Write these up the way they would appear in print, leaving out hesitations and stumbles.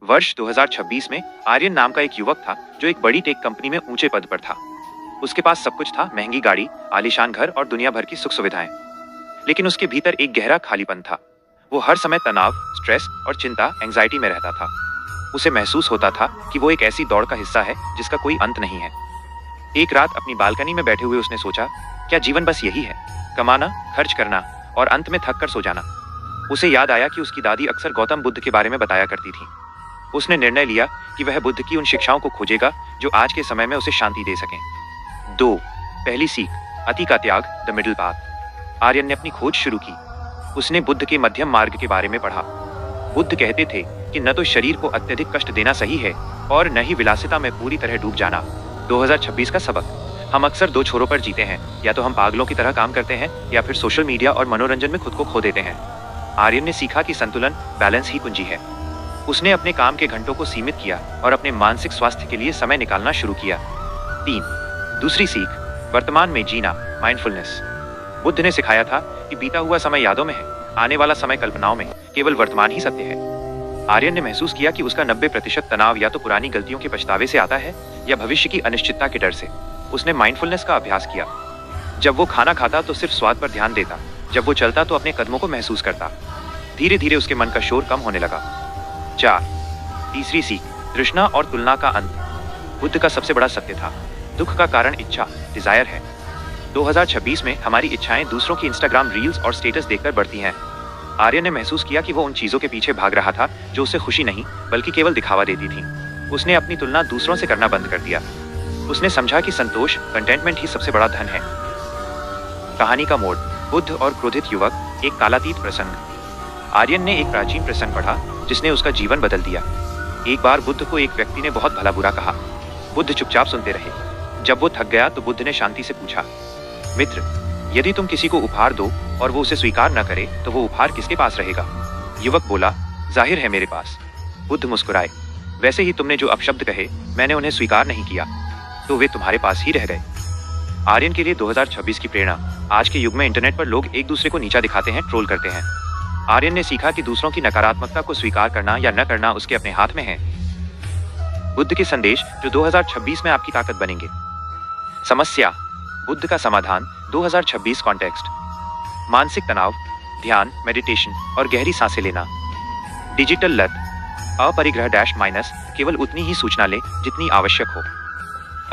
वर्ष 2026 में आर्यन नाम का एक युवक था जो एक बड़ी टेक कंपनी में ऊंचे पद पर था। उसके पास सब कुछ था, महंगी गाड़ी, आलीशान घर और दुनिया भर की सुख सुविधाएं। लेकिन उसके भीतर एक गहरा खालीपन था। वो हर समय तनाव, स्ट्रेस और चिंता, एंजाइटी में रहता था। उसे महसूस होता था कि वो एक ऐसी दौड़ का हिस्सा है जिसका कोई अंत नहीं है। एक रात अपनी बालकनी में बैठे हुए उसने सोचा, क्या जीवन बस यही है? कमाना, खर्च करना और अंत में थक कर सो जाना। उसे याद आया कि उसकी दादी अक्सर गौतम बुद्ध के बारे में बताया करती थी। उसने निर्णय लिया कि वह बुद्ध की उन शिक्षाओं को खोजेगा जो आज के समय में उसे शांति दे सकें। 2. पहली सीख, अति का त्याग, द मिडिल पाथ। आर्यन ने अपनी खोज शुरू की। उसने बुद्ध के मध्यम मार्ग के बारे में पढ़ा। बुद्ध कहते थे कि न तो शरीर को अत्यधिक कष्ट देना सही है और न ही विलासिता में पूरी तरह डूब जाना। 2026 का सबक, हम अक्सर दो छोरों पर जीते हैं, या तो हम पागलों की तरह काम करते हैं या फिर सोशल मीडिया और मनोरंजन में खुद को खो देते हैं। आर्यन ने सीखा कि संतुलन, बैलेंस ही कुंजी है। उसने अपने काम के घंटों को सीमित किया और अपने मानसिक स्वास्थ्य के लिए समय निकालना शुरू किया। 3. दूसरी सीख, वर्तमान में जीना, माइंडफुलनेस। बुद्ध ने सिखाया था कि बीता हुआ समय यादों में है, आने वाला समय कल्पनाओं में, केवल वर्तमान ही सत्य है। आर्यन ने महसूस किया कि उसका 90% तनाव या तो पुरानी गलतियों के पछतावे से आता है या भविष्य की अनिश्चितता के डर से। उसने माइंडफुलनेस का अभ्यास किया। जब वो खाना खाता तो सिर्फ स्वाद पर ध्यान देता, जब वो चलता तो अपने कदमों को महसूस करता। धीरे धीरे उसके मन का शोर कम होने लगा। 4. तीसरी सीख, तृष्णा और तुलना का अंत। बुद्ध का सबसे बड़ा सत्य था, दुख का कारण इच्छा, डिजायर है। 2026 में हमारी इच्छाएं दूसरों की इंस्टाग्राम रील्स और स्टेटस देखकर बढ़ती हैं। आर्यन ने महसूस किया कि वो उन चीजों के पीछे भाग रहा था जो उसे खुशी नहीं बल्कि केवल दिखावा देती थी। उसने अपनी तुलना दूसरों से करना बंद कर दिया। उसने समझा कि संतोष, कंटेंटमेंट ही सबसे बड़ा धन है। कहानी का मोड़, बुद्ध और क्रोधित युवक, एक कालातीत प्रसंग। आर्यन ने एक प्राचीन प्रसंग पढ़ा जिसने उसका जीवन बदल दिया। एक बार बुद्ध को एक व्यक्ति ने बहुत भला बुरा कहा। बुद्ध चुपचाप सुनते रहे। जब वो थक गया तो बुद्ध ने शांति से पूछा, मित्र, यदि तुम किसी को उपहार दो और वो उसे स्वीकार न करे तो वो उपहार किसके पास रहेगा? युवक बोला, जाहिर है मेरे पास। बुद्ध मुस्कुराए, वैसे ही तुमने जो अपशब्द कहे, मैंने उन्हें स्वीकार नहीं किया, तो वे तुम्हारे पास ही रह गए। आर्यन के लिए 2026 की प्रेरणा, आज के युग में इंटरनेट पर लोग एक दूसरे को नीचा दिखाते हैं, ट्रोल करते हैं। आर्यन ने सीखा कि दूसरों की नकारात्मकता को स्वीकार करना या न करना उसके अपने हाथ में है। बुद्ध के संदेश जो 2026 में आपकी ताकत बनेंगे। समस्या, बुद्ध का समाधान, 2026 कॉन्टेक्स्ट। मानसिक तनाव, ध्यान, मेडिटेशन और गहरी सांसें लेना। डिजिटल लत, अपरिग्रह डैश माइनस, केवल उतनी ही सूचना ले जितनी आवश्यक हो।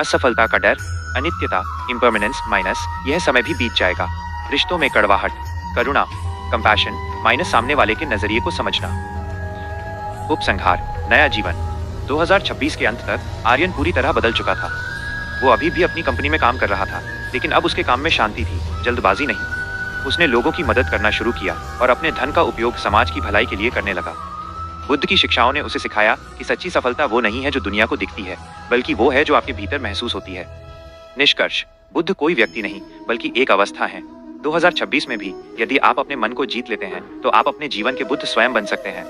असफलता का डर, अनित्यता, इम्परमानेंस माइनस, यह समय भी बीत जाएगा। रिश्तों में कड़वाहट, करुणा, कंपैशन माइनस, सामने वाले के नजरिए को समझना। उपसंहार, नया जीवन। 2026 के अंत तक आर्यन पूरी तरह बदल चुका था। वो अभी भी अपनी कंपनी में काम कर रहा था, लेकिन अब उसके काम में शांति थी, जल्दबाजी नहीं। उसने लोगों की मदद करना शुरू किया और अपने धन का उपयोग समाज की भलाई के लिए करने लगा। बुद्ध की शिक्षाओं ने उसे सिखाया कि सच्ची सफलता वो नहीं है जो दुनिया को दिखती है, बल्कि वो है जो आपके भीतर महसूस होती है। निष्कर्ष, बुद्ध कोई व्यक्ति नहीं बल्कि एक अवस्था है। 2026 में भी यदि आप अपने मन को जीत लेते हैं तो आप अपने जीवन के बुद्ध स्वयं बन सकते हैं।